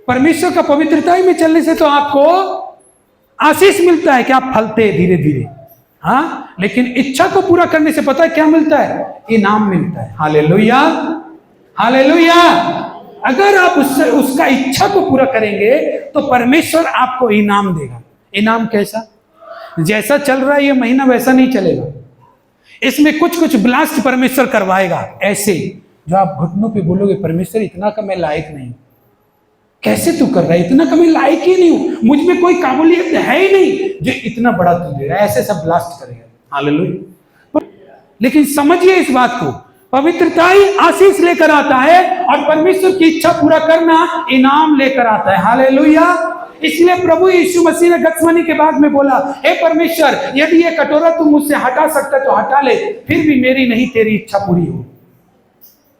परमेश्वर का पवित्रता ही में चलने से तो आपको आशीष मिलता है कि आप फलते हैं धीरे धीरे। हाँ, लेकिन इच्छा को पूरा करने से पता है क्या मिलता है? इनाम मिलता है। Hallelujah, hallelujah. अगर आप उसका इच्छा को पूरा करेंगे तो परमेश्वर आपको इनाम देगा। इनाम कैसा? जैसा चल रहा है ये महीना वैसा नहीं चलेगा, इसमें कुछ कुछ ब्लास्ट परमेश्वर करवाएगा ऐसे, जो आप घुटनों पे बोलोगे परमेश्वर इतना का मैं लायक नहीं। कैसे तू कर रहा है? इतना का मैं लायक ही नहीं हूं, मुझ में कोई काबिलियत है ही नहीं जो इतना बड़ा तू दे रहा है। ऐसे सब ब्लास्ट करेगा। हालेलुया। लेकिन समझिए इस बात को, पवित्रता ही आशीष लेकर आता है और परमेश्वर की इच्छा पूरा करना इनाम लेकर आता है। हालेलुया। इसलिए प्रभु यीशु मसीह ने गत्समनी के बाद में बोला, हे परमेश्वर यदि ये कटोरा तू मुझसे हटा सकता तो हटा ले, फिर भी मेरी नहीं तेरी इच्छा पूरी हो।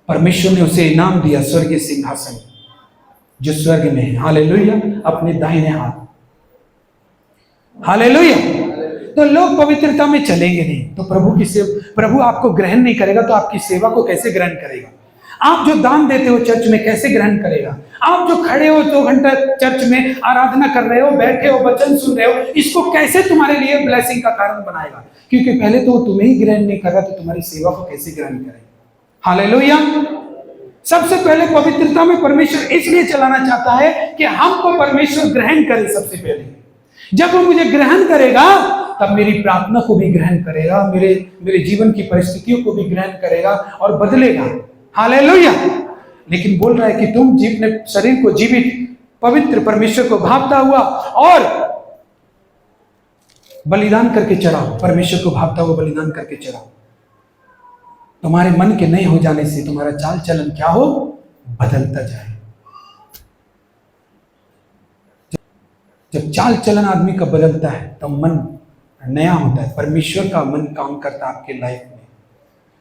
परमेश्वर ने उसे इनाम दिया, स्वर्गीय सिंहासन जो स्वर्ग में है। हालेलुया, अपने दाहिने हाथ। हालेलुया। तो लोग पवित्रता में चलेंगे नहीं तो प्रभु आपको ग्रहण नहीं करेगा, तो आपकी सेवा को कैसे ग्रहण करेगा? आप जो दान देते हो चर्च में कैसे ग्रहण करेगा? आप जो खड़े हो 2 घंटा चर्च में आराधना कर रहे हो, बैठे हो, वचन सुन रहे हो, इसको कैसे तुम्हारे लिए ब्लेसिंग का कारण बनाएगा? क्योंकि पहले तो तुम्हें ही ग्रहण नहीं कर रहा, तो तुम्हारी सेवा को कैसे ग्रहण करेगा? हालेलुया। सबसे पहले पवित्रता में परमेश्वर इसलिए चलाना चाहता है कि हमको परमेश्वर ग्रहण करे। सबसे पहले जब वो मुझे ग्रहण करेगा तब मेरी प्रार्थना को भी ग्रहण करेगा, मेरे जीवन की परिस्थितियों को भी ग्रहण करेगा और बदलेगा। हालेलुया। लेकिन बोल रहा है कि तुम अपने शरीर को जीवित पवित्र परमेश्वर को भावता हुआ और बलिदान करके चढ़ाओ। परमेश्वर को भावता हुआ बलिदान करके चढ़ाओ। तुम्हारे मन के नहीं हो जाने से तुम्हारा चाल चलन क्या हो? बदलता जाए। जब चाल चलन आदमी का बदलता है तो मन नया होता है। परमेश्वर का मन काम करता है आपके लाइफ में।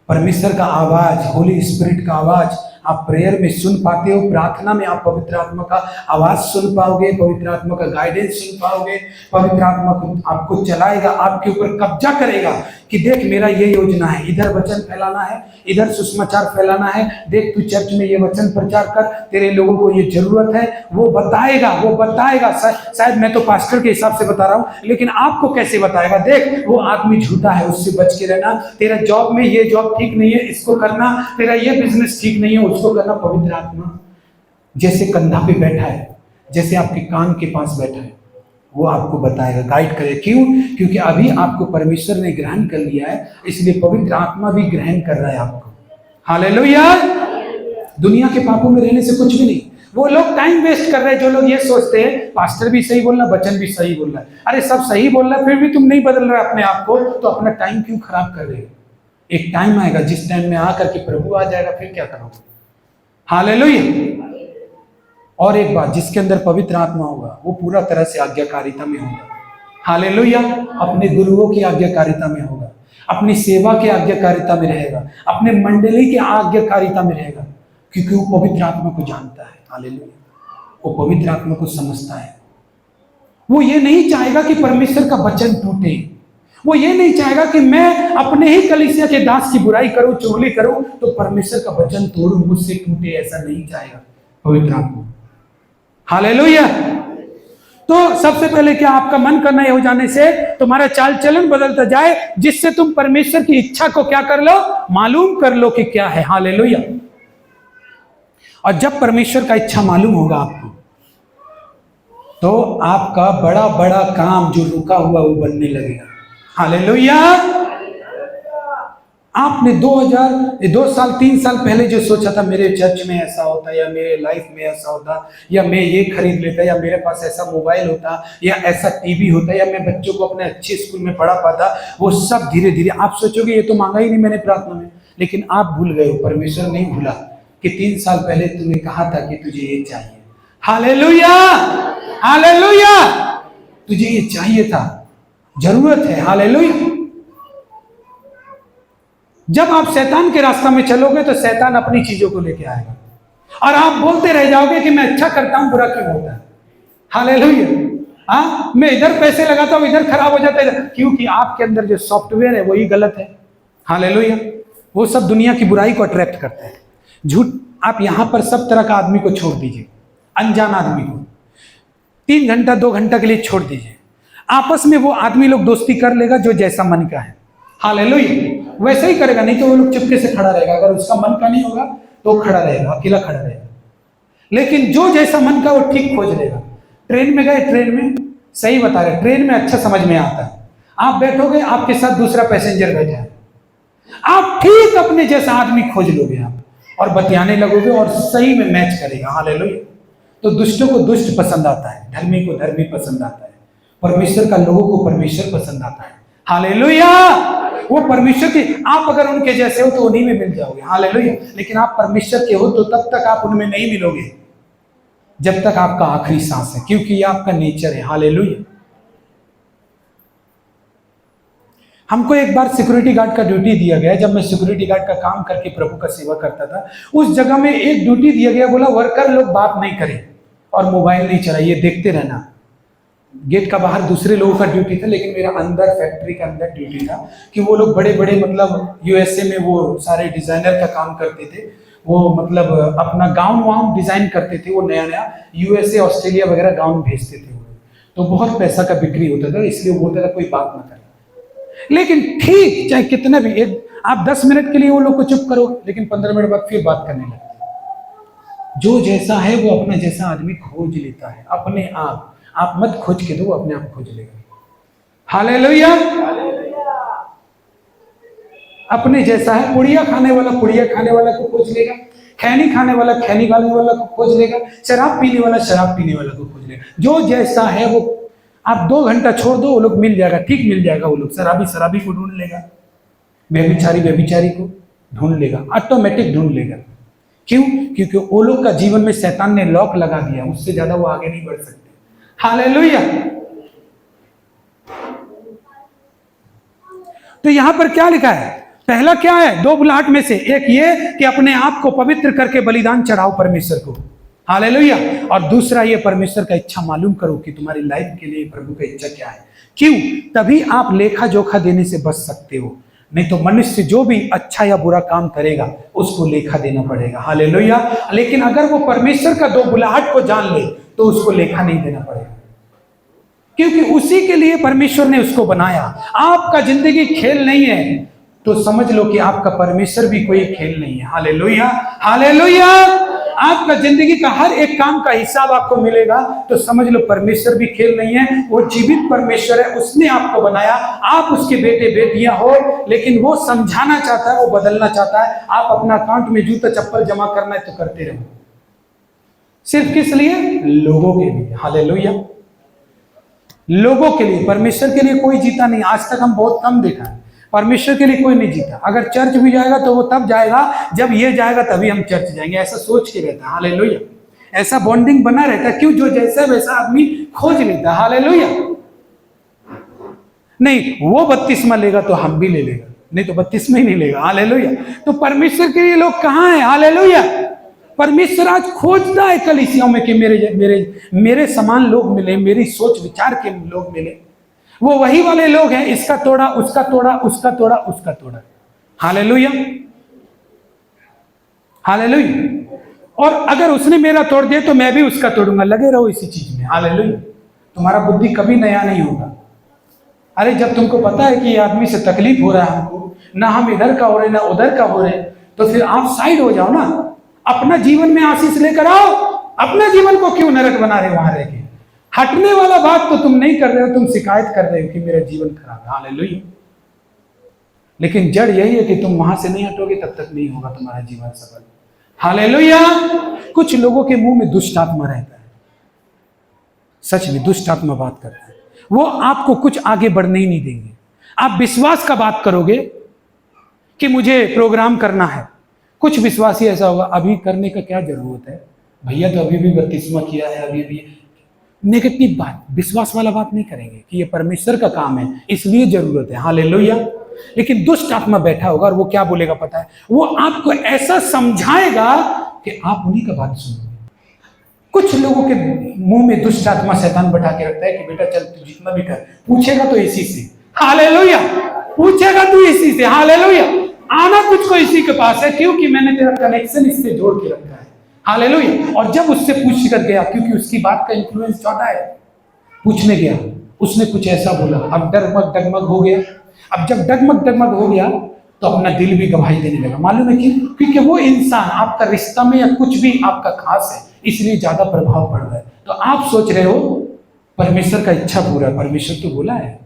परमेश्वर का आवाज, होली स्पिरिट का आवाज आप प्रेयर में सुन पाते हो। प्रार्थना में आप पवित्र आत्मा का आवाज सुन पाओगे, पवित्र आत्मा का गाइडेंस सुन पाओगे। पवित्र आत्मा आपको चलाएगा, आपके ऊपर कब्जा करेगा कि देख मेरा ये योजना है, इधर वचन फैलाना है, इधर सुसमाचार फैलाना है, देख तू चर्च में ये वचन प्रचार कर, तेरे लोगों को ये जरूरत है। वो बताएगा। शायद मैं तो पास्टर के हिसाब से बता रहा हूं, लेकिन आपको कैसे बताएगा? देख वो आदमी झूठा है, उससे बच के रहना। तेरा जॉब में ये जॉब ठीक नहीं है, इसको करना। तेरा ये बिजनेस ठीक नहीं है, उसको करना। पवित्र आत्मा जैसे कंधा पे बैठा है, जैसे आपके कान के पास बैठा है, वो आपको बताएगा, गाइड करेगा। क्यों? क्योंकि अभी आपको परमेश्वर ने ग्रहण कर लिया है, इसलिए पवित्र आत्मा भी ग्रहण कर रहा है आपको। हालेलुया। दुनिया के पापों में रहने से कुछ भी नहीं। वो लोग टाइम वेस्ट कर रहे हैं जो लोग ये सोचते हैं पास्टर भी सही बोल रहा, वचन भी सही बोल रहा है। अरे सब सही बोल रहा है, फिर भी तुम नहीं बदल रहे अपने आप को, तो अपना टाइम क्यों खराब कर रहे हो? एक टाइम आएगा जिस टाइम में आकर के प्रभु आ जाएगा, फिर क्या करोगे? हालेलुया। और एक बात, जिसके अंदर पवित्र आत्मा होगा वो पूरा तरह से आज्ञाकारिता में होगा। हालेलुया। अपने गुरुओं की आज्ञाकारिता में होगा, अपनी सेवा की आज्ञाकारिता में रहेगा, अपने मंडली की आज्ञाकारिता में रहेगा, क्योंकि वो पवित्र आत्मा को जानता है। हालेलुया। वो पवित्र आत्मा को समझता है। वो ये नहीं चाहेगा कि परमेश्वर का वचन टूटे। वो ये नहीं चाहेगा कि मैं अपने ही कलीसिया के दास की बुराई करूं, चुगली करूं, तो परमेश्वर का वचन तोड़ूं, मुझसे टूटे। ऐसा नहीं चाहेगा पवित्र आत्मा। हालेलुया। तो सबसे पहले क्या, आपका मन करना हो जाने से तुम्हारा चाल चलन बदलता जाए, जिससे तुम परमेश्वर की इच्छा को क्या कर लो? मालूम कर लो कि क्या है। हालेलुया। और जब परमेश्वर का इच्छा मालूम होगा आपको, तो आपका बड़ा बड़ा काम जो रुका हुआ वो बनने लगेगा। हालेलुया। आपने 2 साल 3 साल पहले जो सोचा था मेरे चर्च में ऐसा होता, या मेरे लाइफ में ऐसा होता, या मैं ये खरीद लेता, या मेरे पास ऐसा मोबाइल होता, या ऐसा टीवी होता, या मैं बच्चों को अपने अच्छे स्कूल में पढ़ा पाता, वो सब धीरे धीरे आप सोचोगे ये तो मांगा ही नहीं मैंने प्रार्थना में। लेकिन आप भूल गए, परमेश्वर नहीं भूला कि 3 साल पहले तूने कहा था कि तुझे ये चाहिए। हालेलुया। हालेलुया। तुझे ये चाहिए था, जरूरत है। हालेलुया। जब आप शैतान के रास्ता में चलोगे तो शैतान अपनी चीजों को लेके आएगा और आप बोलते रह जाओगे कि मैं अच्छा करता हूं, बुरा क्यों होता है। हालेलुया। हाँ, मैं इधर पैसे लगाता हूं, इधर खराब हो जाता है, क्योंकि आपके अंदर जो सॉफ्टवेयर है वही गलत है। हालेलुया। वो सब दुनिया की बुराई को अट्रैक्ट करता है। झूठ। आप यहां पर सब तरह का आदमी को छोड़ दीजिए, अनजान आदमी को 3 घंटा 2 घंटा के लिए छोड़ दीजिए, आपस में वो आदमी लोग दोस्ती कर लेगा जो जैसा मन का है, हालेलुया, वैसे ही करेगा। नहीं तो वो लोग चुपके से खड़ा रहेगा, अगर उसका मन का नहीं होगा तो खड़ा रहेगा, अकेला खड़ा रहेगा। लेकिन जो जैसा मन का वो ठीक खोज लेगा। ट्रेन में गए, ट्रेन में सही बता रहे, ट्रेन में अच्छा समझ में आता है, आप बैठोगे, आपके साथ दूसरा पैसेंजर बैठा है, आप ठीक अपने जैसा आदमी खोज लोगे आप और बतियाने लगोगे और सही में मैच करेगा, हालेलुया। तो दुष्टों को दुष्ट पसंद आता है, धर्मी को धर्मी पसंद आता है, परमेश्वर का लोगों को परमेश्वर पसंद आता है, हालेलुया। वो परमेश्वर के, आप अगर उनके जैसे हो तो उन्हीं में मिल जाओगे, हालेलुया। लेकिन आप परमेश्वर के हो तो तब तक आप उनमें नहीं मिलोगे जब तक आपका आखिरी सांस है, क्योंकि ये आपका नेचर है, हालेलुया। हमको एक बार सिक्योरिटी गार्ड का ड्यूटी दिया गया। जब मैं सिक्योरिटी गार्ड का काम करके प्रभु का सेवा करता था, उस जगह में एक ड्यूटी दिया गया, बोला वर्कर लोग बात नहीं करें और मोबाइल नहीं चलाइए, देखते रहना। गेट का बाहर दूसरे लोगों का ड्यूटी था, लेकिन मेरा अंदर फैक्ट्री के अंदर ड्यूटी था कि वो लोग बड़े बड़े मतलब यूएसए में वो सारे डिजाइनर का काम करते थे, वो मतलब अपना गाउन वाउन डिजाइन करते थे, वो नया नया यूएसए ऑस्ट्रेलिया वगैरह गाउन भेजते थे वो, तो बहुत पैसा का बिक्री होता था, इसलिए वो बोलता था कोई बात ना करे। लेकिन ठीक चाहे कितना भी, एक आप 10 मिनट के लिए वो लोग को चुप करो, लेकिन 15 मिनट बाद फिर बात करने लगते। जो जैसा है वो अपना जैसा आदमी खोज लेता है अपने आप मत खोज के दो, वो अपने आप खोज लेगा, हालेलुया। अपने जैसा है, पुड़िया खाने वाला पुड़िया खाने वाला को खोज लेगा, खैनी खाने वाला खैनी खाने वाला को खोज लेगा, शराब पीने वाला शराब पीने वाला को खोज लेगा। जो जैसा है वो, आप 2 घंटा छोड़ दो, वो लोग मिल जाएगा, ठीक मिल जाएगा। वो लोग शराबी शराबी को ढूंढ लेगा, व्यभिचारी व्यभिचारी को ढूंढ लेगा, ऑटोमेटिक ढूंढ लेगा। क्यों? क्योंकि वो लोग का जीवन में शैतान ने लॉक लगा दिया, उससे ज्यादा वो आगे नहीं बढ़ सकते, हालेलुया। तो यहां पर क्या लिखा है? पहला क्या है? 2 बुलाहट में से एक ये कि अपने आप को पवित्र करके बलिदान चढ़ाओ परमेश्वर को, हालेलुया। और दूसरा ये परमेश्वर का इच्छा मालूम करो कि तुम्हारी लाइफ के लिए प्रभु का इच्छा क्या है। क्यों? तभी आप लेखा जोखा देने से बच सकते हो। नहीं तो मनुष्य जो भी अच्छा या बुरा काम करेगा उसको लेखा देना पड़ेगा, हालेलुया। लेकिन अगर वो परमेश्वर का 2 बुलाहट को जान ले तो उसको लेखा नहीं देना पड़ेगा, क्योंकि उसी के लिए परमेश्वर ने उसको बनाया। आपका जिंदगी खेल नहीं है तो समझ लो कि आपका परमेश्वर भी कोई खेल नहीं है, हालेलुया, हालेलुया। आपका जिंदगी का हर एक काम का हिसाब आपको मिलेगा तो समझ लो परमेश्वर भी खेल नहीं है, वो जीवित परमेश्वर है, उसने आपको बनाया, आप उसके बेटे बेटियां हो। लेकिन वो समझाना चाहता है, वो बदलना चाहता है। आप अपना अकाउंट में जूता चप्पल जमा करना है तो करते रहो, सिर्फ किस लिए? लोगों के लिए, हालेलुया, लोगों के लिए। परमेश्वर के लिए कोई जीता नहीं, आज तक हम बहुत कम देखा है, परमेश्वर के लिए कोई नहीं जीता। अगर चर्च भी जाएगा तो वो तब जाएगा जब ये जाएगा तभी हम चर्च जाएंगे, ऐसा सोच के रहता है, हालेलुया। ऐसा बॉन्डिंग बना रहता है, क्यों? जो जैसा वैसा आदमी खोज लेता है, हालेलुया। नहीं, वो बपतिस्मा लेगा तो हम भी ले लेगा, नहीं तो बपतिस्मा ही नहीं लेगा, हालेलुया। तो परमेश्वर के लिए लोग कहाँ हैं, हालेलुया। परमेश्वर आज खोजता है कलीसियाओं में कि मेरे मेरे मेरे समान लोग मिले, मेरी सोच विचार के लोग मिले। वो वही वाले लोग हैं, इसका तोड़ा उसका तोड़ा, उसका तोड़ा उसका तोड़ा, हालेलुया, हालेलुया। और अगर उसने मेरा तोड़ दिया तो मैं भी उसका तोड़ूंगा, लगे रहो इसी चीज में, हालेलुया। तुम्हारा बुद्धि कभी नया नहीं होगा। अरे जब तुमको पता है कि ये आदमी से तकलीफ हो रहा है हमको, ना हम इधर का हो रहे ना उधर का हो रहे, तो फिर आप साइड हो जाओ ना, अपना जीवन में आशीष लेकर आओ। अपने जीवन को क्यों नरक बना रहे वहां रह के? हटने वाला बात तो तुम नहीं कर रहे हो, तुम शिकायत कर रहे हो कि मेरा जीवन खराब है, हालेलुया। लेकिन जड़ यही है कि तुम वहां से नहीं हटोगे तब तक नहीं होगा तुम्हारा जीवन सफल, हालेलुया। कुछ लोगों के मुंह में दुष्ट आत्मा रहता है, सच में दुष्ट आत्मा बात करता है, वो आपको कुछ आगे बढ़ने ही नहीं देंगे। आप विश्वास का बात करोगे कि मुझे प्रोग्राम करना है, कुछ विश्वासी ऐसा होगा, अभी करने का क्या जरूरत है भैया, तो अभी भी बपतिस्मा किया है, अभी भी। नेगेटिव बात, विश्वास वाला बात नहीं करेंगे कि ये परमेश्वर का काम है इसलिए जरूरत है, हालेलुया। लेकिन दुष्ट आत्मा बैठा होगा और वो क्या बोलेगा पता है? वो आपको ऐसा समझाएगा कि आप उन्हीं का बात सुनोगे। कुछ लोगों के मुंह में दुष्ट आत्मा शैतान बैठा के रखता है कि बेटा चल तू जितना भी कर, पूछेगा तो इसी से, हालेलुया, पूछेगा तू इसी से, हालेलुया। आना तुझको इसी के पास है, क्योंकि मैंने तेरा कनेक्शन इससे जोड़ के रखा है, हालेलुया। और जब उससे पूछ कर गया, क्योंकि उसकी बात का इन्फ्लुएंस ज्यादा है, पूछने गया, उसने कुछ ऐसा बोला, अब डगमग डगमग हो गया। अब जब डगमग डगमग हो गया तो अपना दिल भी गवाही देने लगा। मालूम है क्यों? क्योंकि वो इंसान आपका रिश्ता में या कुछ भी आपका खास है, इसलिए ज्यादा प्रभाव पड़ रहा है। तो आप सोच रहे हो परमेश्वर का इच्छा पूरा, परमेश्वर तो बोला है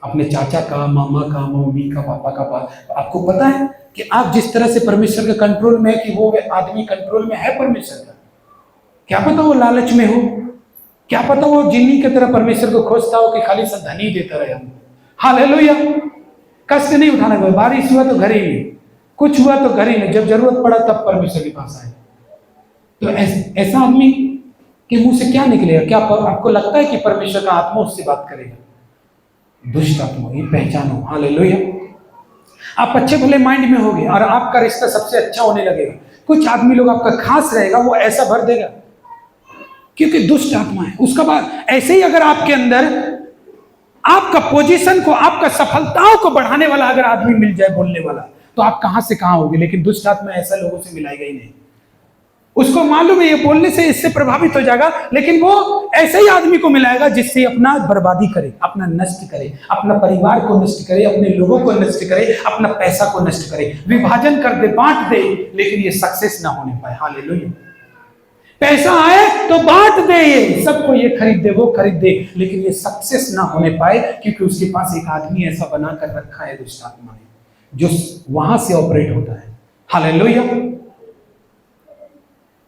अपने चाचा का, मामा का, मम्मी का, पापा का बात। आपको पता है कि आप जिस तरह से परमेश्वर के कंट्रोल में है कि वो आदमी कंट्रोल में है परमेश्वर का। क्या पता वो लालच में हो, क्या पता वो जिन्नी की तरह परमेश्वर को खोजता हो कि खाली सब धनी देता रहे हमको। हालेलुया। कष्ट नहीं उठाना पड़े, बारिश हुआ तो घर ही नहीं, कुछ हुआ तो घर ही नहीं, जब जरूरत पड़ा तब परमेश्वर के पास आए। तो ऐसा आदमी के मुंह से क्या निकलेगा? क्या आपको लगता है कि परमेश्वर का आत्मा उससे बात करेगा? दुष्ट आत्मा, ये पहचानो। हालेलुया। आप अच्छे भले माइंड में होगे और आपका रिश्ता सबसे अच्छा होने लगेगा। कुछ आदमी लोग आपका खास रहेगा, वो ऐसा भर देगा क्योंकि दुष्ट आत्मा है उसका। बाद ऐसे ही अगर आपके अंदर आपका पोजीशन को, आपका सफलताओं को बढ़ाने वाला अगर आदमी मिल जाए, बोलने वाला, तो आप कहां से कहां होगे। लेकिन दुष्ट आत्मा ऐसा लोगों से मिलाएगा ही नहीं। उसको मालूम है ये बोलने से इससे प्रभावित हो जाएगा, लेकिन वो ऐसे ही आदमी को मिलाएगा जिससे अपना बर्बादी करे, अपना नष्ट करे, अपना परिवार को नष्ट करे, अपने लोगों को नष्ट करे, अपना पैसा को नष्ट करे, विभाजन कर दे, बांट दे, लेकिन ये सक्सेस ना होने पाए। हालेलुया। पैसा आए तो बांट दे, ये सबको, ये खरीद दे, वो खरीद दे, लेकिन ये सक्सेस ना होने पाए क्योंकि उसके पास एक आदमी ऐसा बना कर रखा है दुष्ट आत्मा ने, जो वहां से ऑपरेट होता है। हालेलुया।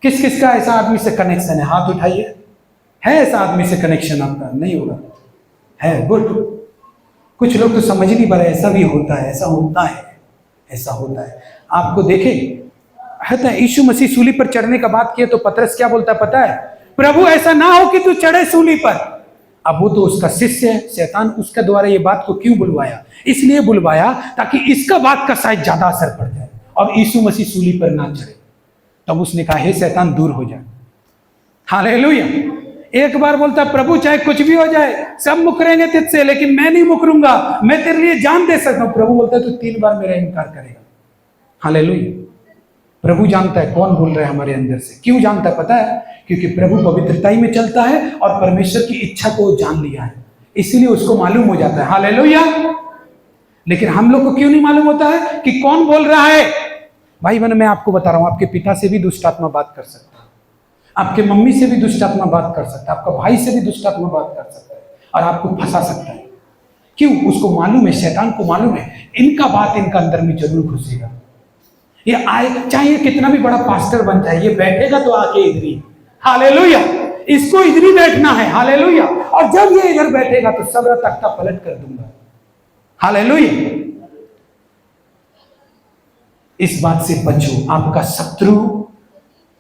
किस किस का ऐसा आदमी से कनेक्शन है? हाथ उठाइए। है ऐसा आदमी से कनेक्शन आपका? नहीं होगा? है, गुड। कुछ लोग तो समझ नहीं पा रहे, ऐसा भी होता है, ऐसा होता है, ऐसा होता है। आपको देखे है तो यीशु मसीह सूली पर चढ़ने का बात किया तो पतरस क्या बोलता है पता है? प्रभु ऐसा ना हो कि तू चढ़े सूली पर। अब वो तो उसका शिष्य है, शैतान उसके द्वारा ये बात को क्यों बुलवाया? इसलिए बुलवाया ताकि इसका बात का शायद ज्यादा असर पड़ जाए और यीशु मसीह सूली पर ना चढ़े। तब उसने कहा हे शैतान दूर हो जाए। हालेलुया। एक बार बोलता प्रभु चाहे कुछ भी हो जाए, सब मुकरेंगे तुझसे, लेकिन मैं नहीं मुकरूंगा, मैं तेरे लिए जान दे सकता हूं। प्रभु बोलता है तू 3 बार मेरा इनकार करेगा। हालेलुया। प्रभु जानता है कौन बोल रहा है हमारे अंदर से। क्यों जानता है पता है? क्योंकि प्रभु पवित्रताई में चलता है और परमेश्वर की इच्छा को जान लिया है, इसीलिए उसको मालूम हो जाता है। हालेलुया। लेकिन हम लोग को क्यों नहीं मालूम होता है कि कौन बोल रहा है? भाई बहन, मैं आपको बता रहा हूं, आपके पिता से भी दुष्ट आत्मा बात कर सकता है, आपके मम्मी से भी दुष्ट आत्मा बात कर सकता है, आपका भाई से भी दुष्ट आत्मा बात कर सकता है और आपको फंसा सकता है। क्यों? उसको मालूम है, शैतान को मालूम है इनका बात इनका अंदर में जरूर घुसेगा। ये आए, चाहे कितना भी बड़ा पास्टर बन जाए, ये बैठेगा तो आके इधर ही। हालेलुया। इसको इधर ही बैठना है। हालेलुया। और जब ये इधर बैठेगा तो सब तख्ता पलट कर दूंगा। हालेलुया। इस बात से बचो, आपका शत्रु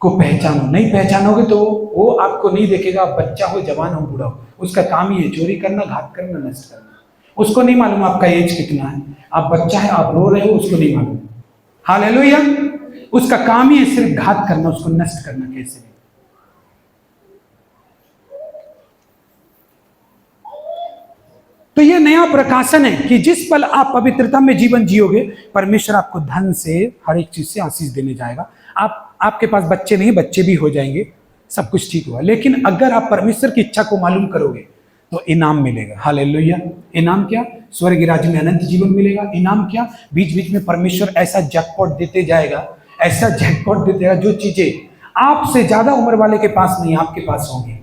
को पहचानो। नहीं पहचानोगे तो वो आपको नहीं देखेगा, बच्चा हो, जवान हो, बूढ़ा हो, उसका काम ही है चोरी करना, घात करना, नष्ट करना। उसको नहीं मालूम आपका एज कितना है, आप बच्चा है, आप रो रहे हो, उसको नहीं मालूम। हालेलुया। उसका काम ही है सिर्फ घात करना, उसको नष्ट करना कैसे भी। तो ये नया प्रकाशन है कि जिस पल आप पवित्रता में जीवन जियोगे, परमेश्वर आपको धन से, हर एक चीज से आशीष देने जाएगा। आपके पास बच्चे नहीं, बच्चे भी हो जाएंगे, सब कुछ ठीक हुआ। लेकिन अगर आप परमेश्वर की इच्छा को मालूम करोगे तो इनाम मिलेगा। हालेलुया। इनाम क्या? स्वर्ग राज्य में अनंत जीवन मिलेगा। इनाम क्या? बीच बीच में परमेश्वर ऐसा जैकपॉट देते जाएगा, ऐसा जैकपॉट देते जाएगा, जो चीजें आपसे ज्यादा उम्र वाले के पास नहीं, आपके पास होंगी।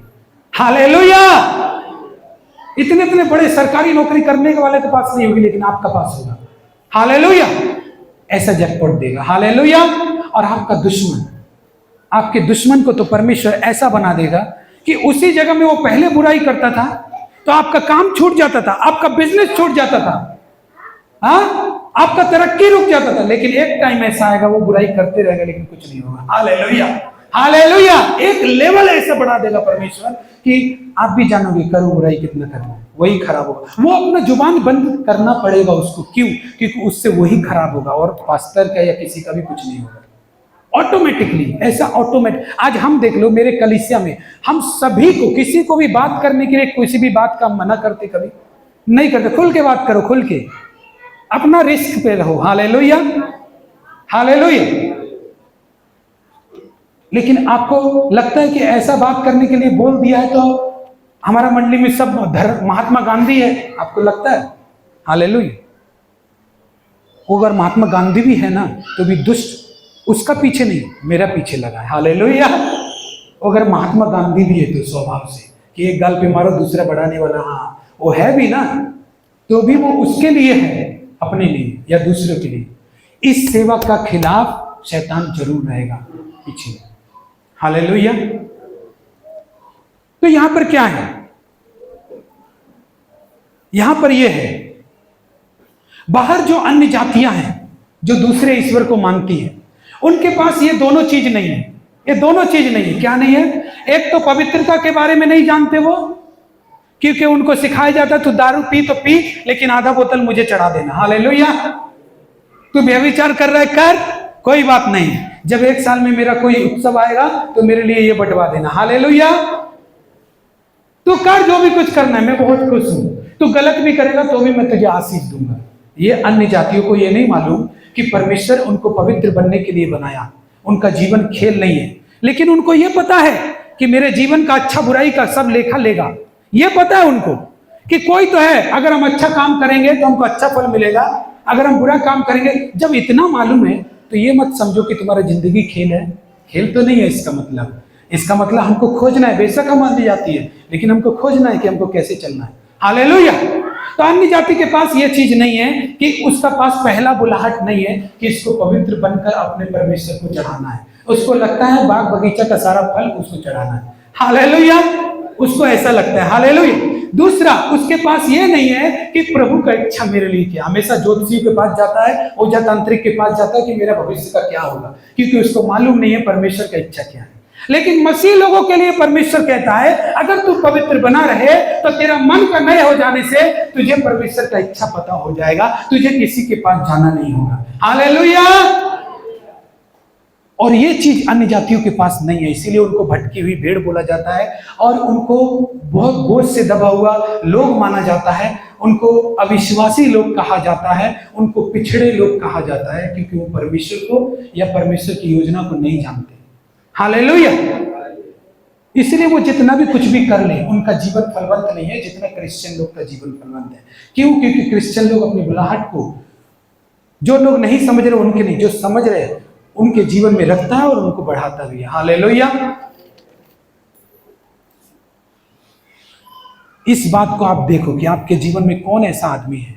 हालेलुया। इतने इतने बड़े सरकारी नौकरी करने वाले के पास नहीं होगी, लेकिन आपका पास होगा। हालेलुया। ऐसा जैकपॉट देगा। हालेलुया। और आपका दुश्मन, आपके दुश्मन को तो परमेश्वर ऐसा बना देगा कि उसी जगह में वो पहले बुराई करता था तो आपका काम छूट जाता था, आपका बिजनेस छूट जाता था, हाँ, आपका तरक्की रुक जाता था। लेकिन एक टाइम ऐसा आएगा वो बुराई करते रहेगा लेकिन कुछ नहीं होगा। हालेलुया। हालेलुया। एक लेवल ऐसा बढ़ा देगा परमेश्वर कि आप भी जानोगे करो बुराई कितना करना है, वही खराब होगा। वो अपना जुबान बंद करना पड़ेगा उसको। क्यों? क्योंकि उससे वही खराब होगा और पास्टर का या किसी का भी कुछ नहीं होगा। ऑटोमेटिकली ऐसा ऑटोमेटिक। आज हम देख लो मेरे कलीसिया में, हम सभी को, किसी को भी बात करने के लिए किसी भी बात का मना करते? कभी नहीं करते। खुल के बात करो, खुल के, अपना रिस्क पे रहो। हालेलुया। हालेलुया। लेकिन आपको लगता है कि ऐसा बात करने के लिए बोल दिया है तो हमारा मंडली में सब महात्मा गांधी है, आपको लगता है? हालेलुया। वो अगर महात्मा गांधी भी है ना तो भी दुष्ट उसका पीछे नहीं, मेरा पीछे लगा है। हालेलुया। अगर महात्मा गांधी भी है तो स्वभाव से कि एक गाल पे मारो दूसरा बढ़ाने वाला, हाँ वो है भी ना, तो भी वो उसके लिए है, अपने लिए या दूसरों के लिए। इस सेवा का खिलाफ शैतान जरूर रहेगा पीछे। हालेलुया। तो यहां पर क्या है? यहां पर यह है, बाहर जो अन्य जातियां हैं जो दूसरे ईश्वर को मानती हैं, उनके पास ये दोनों चीज नहीं है। ये दोनों चीज नहीं है। क्या नहीं है? एक तो पवित्रता के बारे में नहीं जानते वो, क्योंकि उनको सिखाया जाता तू दारू पी तो पी, लेकिन आधा बोतल मुझे चढ़ा देना। हालेलुया। तू व्यभिचार कर रहा है कर, कोई बात नहीं, जब 1 साल में मेरा कोई उत्सव आएगा तो मेरे लिए ये बंटवा देना। हालेलुया। तू कर जो भी कुछ करना है, मैं बहुत खुश हूं। तू गलत भी करेगा तो भी मैं तुझे आशीष दूंगा। ये अन्य जातियों को ये नहीं मालूम कि परमेश्वर उनको पवित्र बनने के लिए बनाया, उनका जीवन खेल नहीं है। लेकिन उनको ये पता है कि मेरे जीवन का अच्छा बुराई का सब लेखा लेगा। ये पता है उनको कि कोई तो है, अगर हम अच्छा काम करेंगे तो हमको अच्छा फल मिलेगा, अगर हम बुरा काम करेंगे। जब इतना मालूम है तो ये मत समझो कि तुम्हारा जिंदगी खेल है। खेल तो नहीं है इसका मतलब। इसका मतलब हमको खोजना है। बेशक हम दी जाती है, लेकिन हमको खोजना है कि हमको कैसे चलना है। हालेलुया। तो अन्य जाति के पास ये चीज नहीं है कि उसका पास पहला बुलाहट नहीं है कि इसको पवित्र बनकर अपने परमेश्वर को चढ़ाना है। उसको लगता है बाग बगीचा का सारा फल उसको चढ़ाना है। हालेलुया। उसको ऐसा लगता है। हालेलुया। दूसरा, उसके पास ये नहीं है कि प्रभु का इच्छा मेरे लिए क्या। हमेशा ज्योतिषियों के पास जाता है, ओझा तांत्रिक के पास जाता है कि मेरा भविष्य का क्या होगा, क्योंकि उसको मालूम नहीं है परमेश्वर का इच्छा क्या है। लेकिन मसीह लोगों के लिए परमेश्वर कहता है अगर तू पवित्र बना रहे तो तेरा मन का नए हो जाने से तुझे परमेश्वर का इच्छा पता हो जाएगा, तुझे किसी के पास जाना नहीं होगा। हालेलुया। और ये चीज अन्य जातियों के पास नहीं है, इसीलिए उनको भटकी हुई भेड़ बोला जाता है और उनको बहुत बोझ से दबा हुआ लोग माना जाता है। उनको अविश्वासी लोग कहा जाता है, उनको पिछड़े लोग कहा जाता है, क्योंकि वो परमेश्वर को या परमेश्वर की योजना को नहीं जानते। हालेलुया। इसलिए वो जितना भी कुछ भी कर ले उनका जीवन फलवंत नहीं है जितना क्रिश्चियन लोग का जीवन फलवंत है। क्यों? क्योंकि क्रिश्चियन लोग अपनी बुलाहट को, जो लोग नहीं समझ रहे उनके नहीं, जो समझ रहे उनके जीवन में रखता है और उनको बढ़ाता भी है। हालेलुया। इस बात को आप देखो कि आपके जीवन में कौन ऐसा आदमी है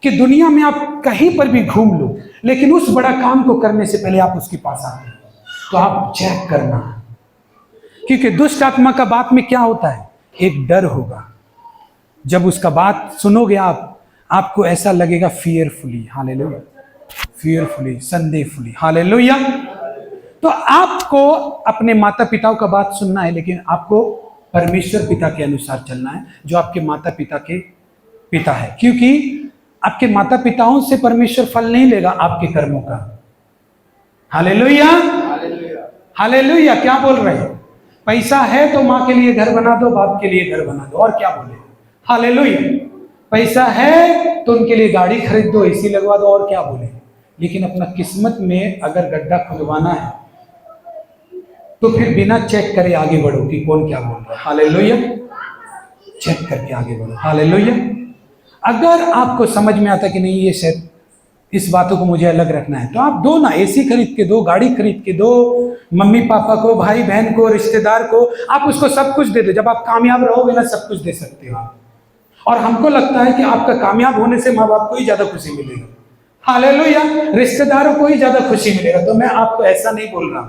कि दुनिया में आप कहीं पर भी घूम लो, लेकिन उस बड़ा काम को करने से पहले आप उसके पास आते हैं, तो आप चेक करना। क्योंकि दुष्ट आत्मा का बात में क्या होता है? एक डर होगा। जब उसका बात सुनोगे आपको ऐसा लगेगा फियरफुली। हालेलुया। फियरफुली, संदेहफुली। हालेलुया। तो आपको अपने माता पिताओं का बात सुनना है, लेकिन आपको परमेश्वर पिता के अनुसार चलना है जो आपके माता पिता के पिता है। क्योंकि आपके माता पिताओं से परमेश्वर फल नहीं लेगा आपके कर्मों का। हालेलुया। हालेलुया। क्या बोल रहे हैं? पैसा है तो माँ के लिए घर बना दो, बाप के लिए घर बना दो, और क्या बोले? हालेलुया। पैसा है तो उनके लिए गाड़ी खरीद दो, एसी लगवा दो, और क्या बोले? लेकिन अपना किस्मत में अगर गड्ढा खुदवाना है तो फिर बिना चेक करे आगे बढ़ो कि कौन क्या बोल रहा है। हालेलुया। चेक करके आगे बढ़ो। हालेलुया। अगर आपको समझ में आता कि नहीं ये शायद इस बातों को मुझे अलग रखना है, तो आप दो ना, एसी खरीद के दो, गाड़ी खरीद के दो, मम्मी पापा को, भाई बहन को, रिश्तेदार को, आप उसको सब कुछ दे दो। जब आप कामयाब रहोगे ना, सब कुछ दे सकते हो आप। और हमको लगता है कि आपका कामयाब होने से माँ बाप को ही ज्यादा खुशी मिलेगा। हालेलुया। रिश्तेदारों को ही ज्यादा खुशी मिलेगा। तो मैं आपको ऐसा नहीं बोल रहा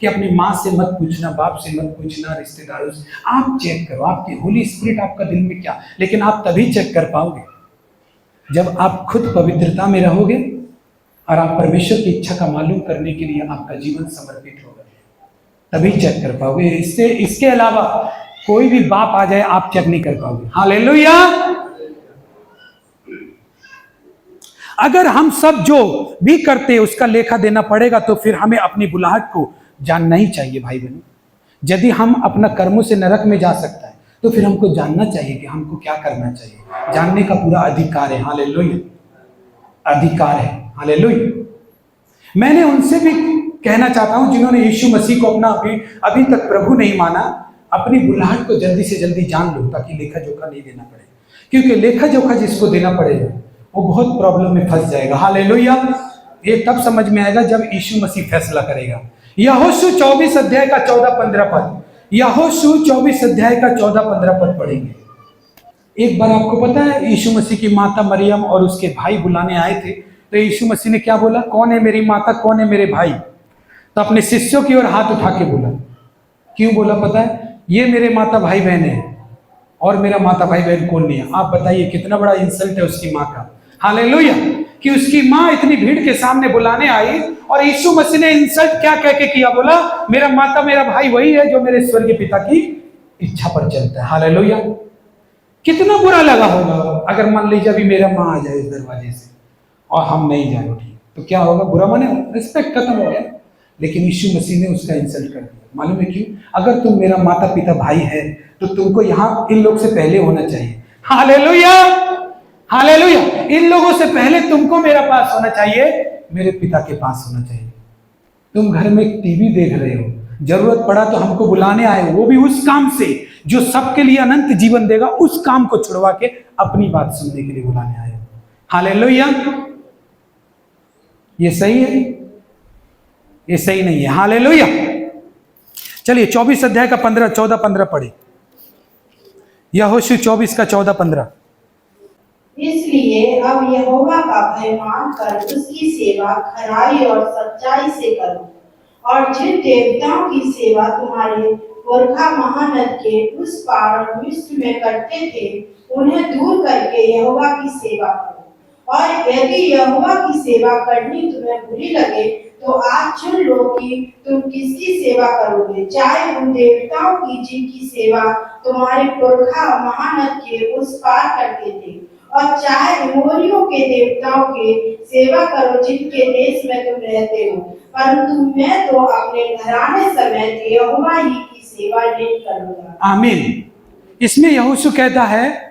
कि अपनी माँ से मत पूछना, बाप से मत पूछना, रिश्तेदारों से। आप चेक करो आपकी होली स्पिरिट आपका दिल में क्या। लेकिन आप तभी चेक कर पाओगे जब आप खुद पवित्रता में रहोगे और आप परमेश्वर की इच्छा का मालूम करने के लिए आपका जीवन समर्पित होगा, तभी चेक कर पाओगे। इसके अलावा कोई भी बाप आ जाए आप चेक नहीं कर पाओगे। हालेलुया। अगर हम सब जो भी करते हैं उसका लेखा देना पड़ेगा, तो फिर हमें अपनी बुलाहट को जानना ही चाहिए भाई बहनों। यदि हम अपना कर्मों से नरक में जा सकता है, तो फिर हमको जानना चाहिए कि हमको क्या करना चाहिए। जानने का पूरा अधिकार है। हालेलुया। अधिकार है। हालेलुया। मैंने उनसे भी कहना चाहता हूं, जिन्होंने यीशु मसीह को अपना अभी तक प्रभु नहीं माना, अपनी बुलाहट को जल्दी से जल्दी जान लो, ताकि लेखा जोखा नहीं देना पड़े। क्योंकि लेखा जोखा जिसको देना पड़ेगा वो बहुत प्रॉब्लम में फंस जाएगा। हालेलुया। ये तब समझ में आएगा जब यीशु मसीह फैसला करेगा। यहोशू 24 अध्याय का 14-15 पद, यहोशू 24 अध्याय का 14-15 पद पढ़ेंगे। एक बार आपको पता है, यीशु मसीह की माता मरियम और उसके भाई बुलाने आए थे, तो यीशु मसीह ने क्या बोला? कौन है मेरी माता, कौन है मेरे भाई? तो अपने शिष्यों की ओर हाथ उठा के बोला। क्यों बोला पता है? ये मेरे माता भाई बहन है और मेरा माता भाई बहन कौन नहीं है। आप बताइए कितना बड़ा इंसल्ट है उसकी माँ का। हालेलुया। कि उसकी माँ इतनी भीड़ के सामने बुलाने आई और यीशु मसीह ने इंसल्ट क्या कह के किया? बोला मेरा माता मेरा भाई वही है जो मेरे स्वर्गीय पिता की इच्छा पर चलता है। हालेलुया। कितना बुरा लगा होगा अगर मान लीजिए अभी मेरा माँ आ जाए इस दरवाजे से और हम नहीं जाए, ठीक तो क्या होगा? बुरा माने, रिस्पेक्ट खत्म हो गया। लेकिन यीशु मसीह ने उसका इंसल्ट कर दिया। मालूम है क्यों? अगर तुम मेरा माता पिता भाई है तो तुमको यहाँ इन लोग से पहले होना चाहिए। Hallelujah, hallelujah. इन लोगों से पहले तुमको मेरा पास होना चाहिए, मेरे पिता के पास होना चाहिए। तुम घर में टीवी देख रहे हो, जरूरत पड़ा तो हमको बुलाने आए हो, वो भी उस काम से जो सबके लिए अनंत जीवन देगा, उस काम को छुड़वा के अपनी बात सुनने के लिए बुलाने आए हो। हालेलुया। ये सही है? ये सही नहीं है। हालेलुया। चलिए 24 अध्याय का 14-15 पढ़े। यहोशू 24 का 14-15। इसलिए अब यहोवा का भय मानकर उसकी सेवा खराई और सच्चाई से करो, और जिन देवताओं की सेवा तुम्हारे पुरखा महानद के उस पार मिस्र में करते थे, उन्हें दूर करके यहोवा की सेवा करो। और यदि यहोवा की सेवा करनी तुम्हें बुरी लगे तो आज चुन लो कि तुम किसकी सेवा करोगे, चाहे उन देवताओं की जिनकी सेवा तुम्हारे पुरखा महानद के उस पार करते थे, और चाहे एमोरियों के देवताओं के सेवा करो जिनके देश में तुम रहते हो, परंतु मैं तो अपने घराने समेत यहोवा ही की सेवा नहीं करूंगा। आमीन। इसमें यहोशू कहता है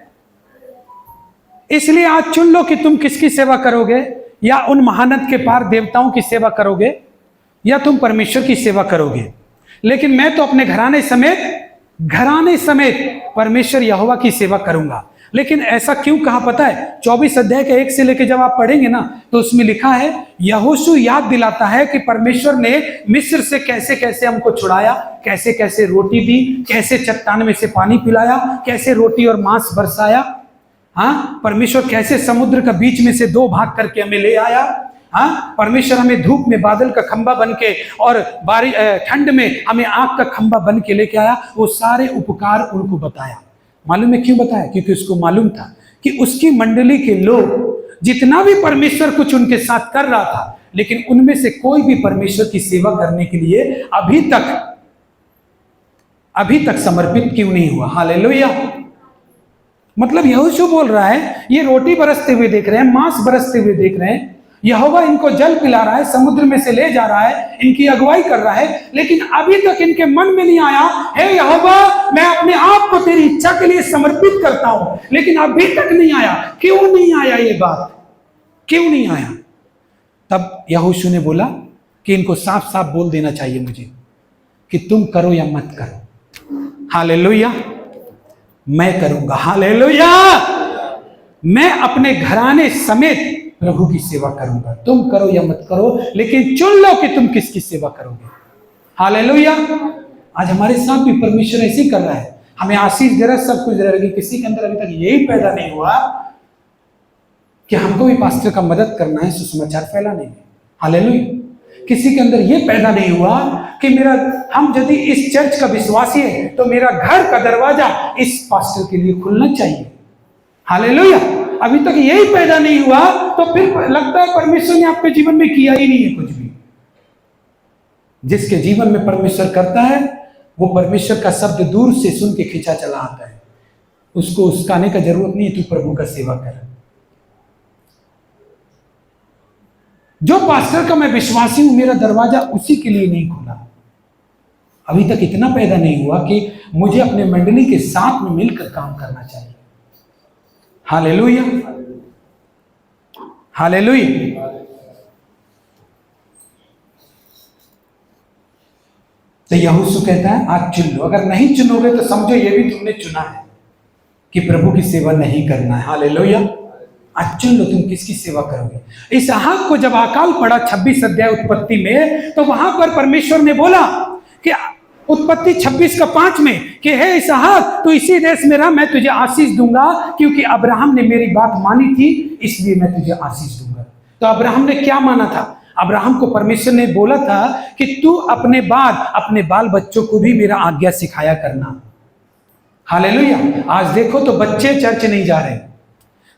इसलिए आज चुन लो कि तुम किसकी सेवा करोगे, या उन महानद के पार देवताओं की सेवा करोगे या तुम परमेश्वर की सेवा करोगे। लेकिन मैं तो अपने घराने समेत परमेश्वर यहोवा की सेवा करूंगा। लेकिन ऐसा क्यों कहा पता है? 24 अध्याय के 1 से लेकर जब आप पढ़ेंगे ना, तो उसमें लिखा है, यहोशू याद दिलाता है कि परमेश्वर ने मिस्र से कैसे कैसे हमको छुड़ाया, कैसे कैसे रोटी दी, कैसे चट्टान में से पानी पिलाया, कैसे रोटी और मांस बरसाया। हाँ, परमेश्वर कैसे समुद्र का बीच में से 2 भाग करके हमें ले आया। हाँ, परमेश्वर हमें धूप में बादल का खंबा बन के और ठंड में हमें आग का खंबा बन के लेके आया। वो सारे उपकार उनको बताया। मालूम है क्यों बताया? क्योंकि उसको मालूम था कि उसकी मंडली के लोग जितना भी परमेश्वर कुछ उनके साथ कर रहा था, लेकिन उनमें से कोई भी परमेश्वर की सेवा करने के लिए अभी तक समर्पित क्यों नहीं हुआ। हालेलुया। मतलब यहोशू बोल रहा है, ये रोटी बरसते हुए देख रहे हैं, मांस बरसते हुए देख रहे हैं, यहोवा इनको जल पिला रहा है, समुद्र में से ले जा रहा है, इनकी अगुवाई कर रहा है, लेकिन अभी तक इनके मन में नहीं आया, हे यहोवा मैं अपने आप को तेरी इच्छा के लिए समर्पित करता हूं। लेकिन अभी तक नहीं आया। क्यों नहीं आया? ये बात क्यों नहीं आया? तब यहोशू ने बोला कि इनको साफ साफ बोल देना चाहिए मुझे कि तुम करो या मत करो। हालेलुया। मैं करूंगा। हालेलुया। मैं अपने घराने समेत प्रभु की सेवा करूंगा। तुम करो या मत करो, लेकिन चुन लो कि तुम किसकी सेवा करोगे। हालेलुया। आज हमारे साथ भी परमेश्वर ऐसे ही कर रहा है, हमें आशीष दे रहा है, सब कुछ दे रहा है, लेकिन किसी के अंदर अभी तक यही पैदा नहीं हुआ कि हमको भी पास्टर का मदद करना है सुसमाचार फैलाने में। हालेलुया। किसी के अंदर यह पैदा नहीं हुआ कि हम यदि इस चर्च का विश्वासी है तो मेरा घर का दरवाजा इस पास्टर के लिए खुलना चाहिए। हालेलुया। अभी तक यही पैदा नहीं हुआ तो फिर लगता है परमेश्वर ने आपके जीवन में किया ही नहीं है कुछ भी। जिसके जीवन में परमेश्वर करता है वो परमेश्वर का शब्द दूर से सुन के खींचा चला आता है, उसको उसकाने का जरूरत नहीं है। तू प्रभु का सेवा कर। जो पास्टर का मैं विश्वासी हूं, मेरा दरवाजा उसी के लिए नहीं खुला। अभी तक इतना पैदा नहीं हुआ कि मुझे अपने मंडली के साथ में मिलकर काम करना चाहिए। हालेलुया। हालेलुया। तो यहोशू कहता है आज चुन लो, अगर नहीं चुनोगे तो समझो ये भी तुमने चुना है कि प्रभु की सेवा नहीं करना है। हालेलुया। आज चुन लो तुम किसकी सेवा करोगे। इसहाक को जब अकाल पड़ा 26 अध्याय उत्पत्ति में, तो वहां पर परमेश्वर ने बोला कि उत्पत्ति 26:5 में कि हे इसहाक तू इसी देश में रह, मैं तुझे आशीष दूंगा, क्योंकि अब्राहम ने मेरी बात मानी थी इसलिए मैं तुझे आशीष दूंगा। तो अब्राहम ने क्या माना था? अब्राहम को परमेश्वर ने बोला था कि तू अपने बाल बच्चों को भी मेरा आज्ञा सिखाया करना। हालेलुया। आज देखो तो बच्चे चर्च नहीं जा रहे,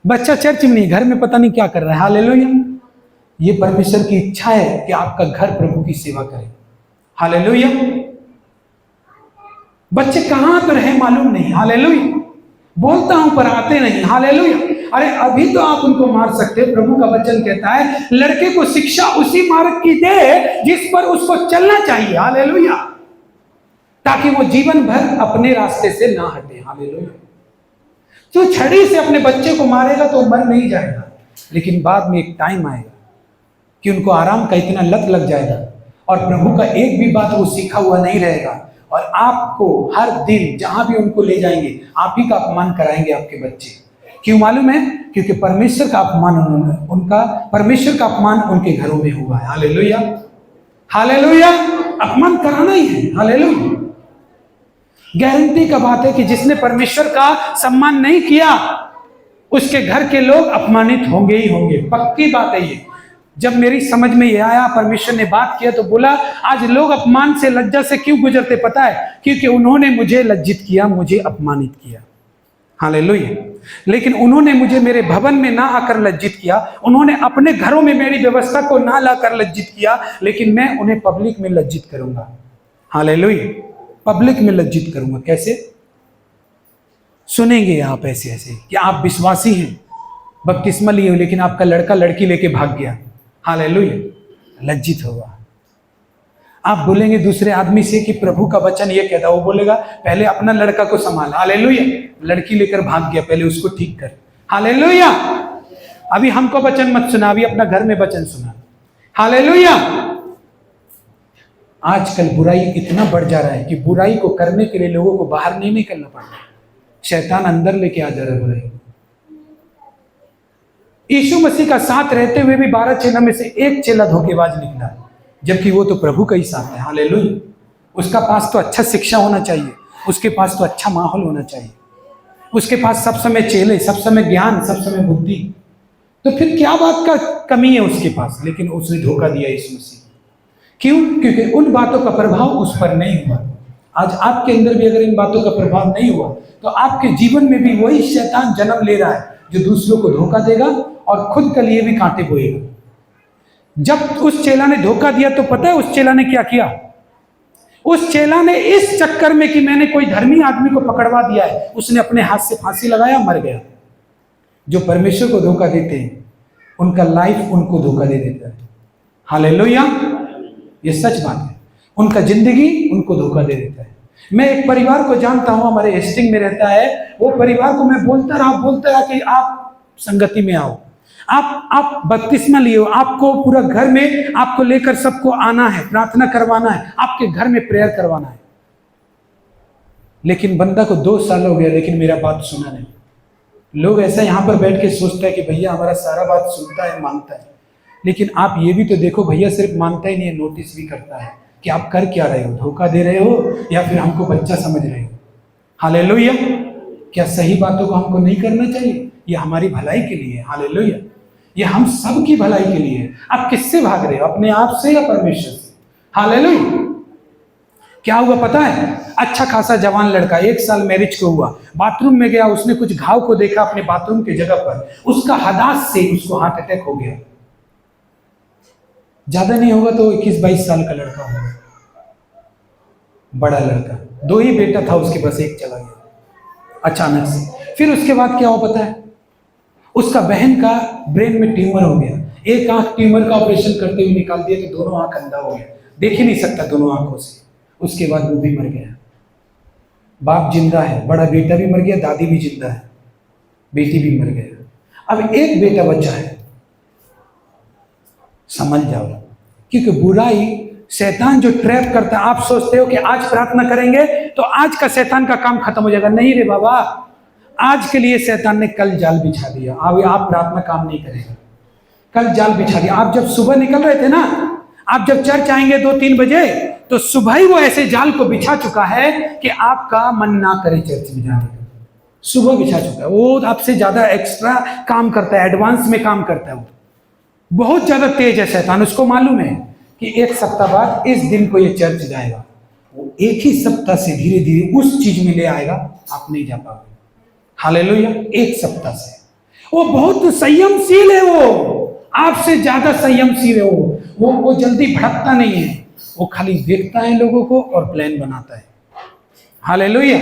बच्चा चर्च में नहीं, घर में पता नहीं क्या कर रहा है। हालेलुया। ये परमेश्वर की इच्छा है कि आपका घर प्रभु की सेवा करे। हालेलुया। बच्चे कहां पर है मालूम नहीं। हालेलुया। बोलता हूं पर आते नहीं। हालेलुया। अरे अभी तो आप उनको मार सकते हो। प्रभु का वचन कहता है लड़के को शिक्षा उसी मार्ग की दे जिस पर उसको चलना चाहिए। हालेलुया। ताकि वो जीवन भर अपने रास्ते से ना हटे। हालेलुया। तो छड़ी से अपने बच्चे को मारेगा तो मर नहीं जाएगा, लेकिन बाद में एक टाइम आएगा कि उनको आराम का इतना लत लग जाएगा और प्रभु का एक भी बात वो सीखा हुआ नहीं रहेगा, और आपको हर दिन जहां भी उनको ले जाएंगे आप ही का अपमान कराएंगे आपके बच्चे। क्यों मालूम है? क्योंकि परमेश्वर का अपमान परमेश्वर का अपमान उनके घरों में हुआ है। हालेलुया। हालेलुया। अपमान कराना ही है। हालेलुया। गारंटी का बात है कि जिसने परमेश्वर का सम्मान नहीं किया उसके घर के लोग अपमानित होंगे ही होंगे। पक्की बात है ये। जब मेरी समझ में ये आया, परमेश्वर ने बात किया तो बोला आज लोग अपमान से, लज्जा से क्यों गुजरते पता है? क्योंकि उन्होंने मुझे लज्जित किया, मुझे अपमानित किया। हालेलुया। लेकिन उन्होंने मुझे मेरे भवन में ना आकर लज्जित किया, उन्होंने अपने घरों में मेरी व्यवस्था को ना लाकर लज्जित किया, लेकिन मैं उन्हें पब्लिक में लज्जित करूंगा। हालेलुया। पब्लिक में लज्जित करूंगा। कैसे? सुनेंगे आप ऐसे ऐसे कि आप विश्वासी हैं, बपतिस्मा लिए हो, लेकिन आपका लड़का लड़की लेके भाग गया। हालेलुया। लज्जित होगा। आप बोलेंगे दूसरे आदमी से कि प्रभु का वचन ये कहता, वो बोलेगा पहले अपना लड़का को संभाल। हालेलुया। लड़की लेकर भाग गया, पहले उसको ठीक कर। हालेलुया। अभी हमको वचन मत सुना, अभी अपना घर में वचन सुना। हालेलुया। आजकल बुराई इतना बढ़ जा रहा है कि बुराई को करने के लिए लोगों को बाहर नहीं निकलना पड़ रहा है, शैतान अंदर लेके आ जा रहा है बुराई। यीशु मसीह का साथ रहते हुए भी 12 चेलों में से एक चेला धोखेबाज निकला, जबकि वो तो प्रभु का ही साथ है। हालेलुया। उसका पास तो अच्छा शिक्षा होना चाहिए, उसके पास तो अच्छा माहौल होना चाहिए, उसके पास सब समय चेले, सब समय ज्ञान, सब समय बुद्धि। तो फिर क्या बात का कमी है उसके पास? लेकिन उसने धोखा दिया यीशु मसीह। क्यों? क्योंकि उन बातों का प्रभाव उस पर नहीं हुआ। आज आपके अंदर भी अगर इन बातों का प्रभाव नहीं हुआ तो आपके जीवन में भी वही शैतान जन्म ले रहा है जो दूसरों को धोखा देगा और खुद के लिए भी कांटे बोएगा। जब उस चेला ने धोखा दिया तो पता है उस चेला ने क्या किया? उस चेला ने इस चक्कर में कि मैंने कोई धर्मी आदमी को पकड़वा दिया है, उसने अपने हाथ से फांसी लगाया, मर गया। जो परमेश्वर को धोखा देते हैं उनका लाइफ उनको धोखा दे देता है। हालेलुया। ये सच बात है। उनका जिंदगी उनको धोखा दे देता है। मैं एक परिवार को जानता हूं, हमारे हेस्टिंग में रहता है। वो परिवार को मैं बोलता रहा कि आप संगति में आओ, आप बपतिस्मा लिए हो, आपको पूरा घर में आपको लेकर सबको आना है, प्रार्थना करवाना है, आपके घर में प्रेयर करवाना है। लेकिन बंदा को 2 साल हो गया, लेकिन मेरा बात सुना नहीं। लोग ऐसा यहां पर बैठ के सोचता है कि भैया हमारा सारा बात सुनता है, मानता है। लेकिन आप ये भी तो देखो, भैया सिर्फ मानता ही नहीं है, नोटिस भी करता है कि आप कर क्या रहे हो, धोखा दे रहे हो या फिर हमको बच्चा समझ रहे हो। हालेलुया। क्या सही बातों को हमको नहीं करना चाहिए? ये हमारी भलाई के लिए है। हालेलुया। ये हम सब की भलाई के लिए है। आप किससे भाग रहे हो, अपने आप से या परमेश्वर से? हालेलुया। क्या हुआ पता है? अच्छा खासा जवान लड़का 1 साल मैरिज को हुआ, बाथरूम में गया, उसने कुछ घाव को देखा अपने बाथरूम की जगह पर, उसका हदास से उसको हार्ट अटैक हो गया। ज्यादा नहीं होगा तो 21-22 साल का लड़का होगा, बड़ा लड़का। 2 ही बेटा था उसके पास, एक चला गया अचानक से। फिर उसके बाद क्या हुआ पता है? उसका बहन का ब्रेन में ट्यूमर हो गया। एक आंख ट्यूमर का ऑपरेशन करते हुए निकाल दिया तो दोनों आंख अंधा हो गया, देख ही नहीं सकता दोनों आंखों से। उसके बाद वो भी मर गया। बाप जिंदा है, बड़ा बेटा भी मर गया, दादी भी जिंदा है, बेटी भी मर गया। अब एक बेटा बचा है। समझ जाओ, क्योंकि बुराई शैतान जो ट्रैप करता है, आप सोचते हो कि आज प्रार्थना करेंगे तो आज का शैतान का काम खत्म हो जाएगा। नहीं रे बाबा, आज के लिए शैतान ने कल जाल बिछा दिया। अब आप प्रार्थना काम नहीं करेगा, कल जाल बिछा दिया। आप जब सुबह निकल रहे थे ना, आप जब चर्च आएंगे 2-3 बजे, तो सुबह ही वो ऐसे जाल को बिछा चुका है कि आपका मन ना करे चर्च में जाने का। सुबह बिछा चुका है वो, आपसे ज्यादा एक्स्ट्रा काम करता है, एडवांस में काम करता है वो, बहुत ज्यादा तेज है शैतान। उसको मालूम है कि 1 सप्ताह बाद इस दिन को ये चर्च जाएगा, वो एक ही सप्ताह से धीरे धीरे उस चीज में ले आएगा, आप नहीं जा पाओगे। हालेलुया। 1 सप्ताह से वो बहुत संयमशील है, वो आपसे ज्यादा संयमशील है। वो जल्दी भड़कता नहीं है, वो खाली देखता है लोगों को और प्लान बनाता है। हालेलुया।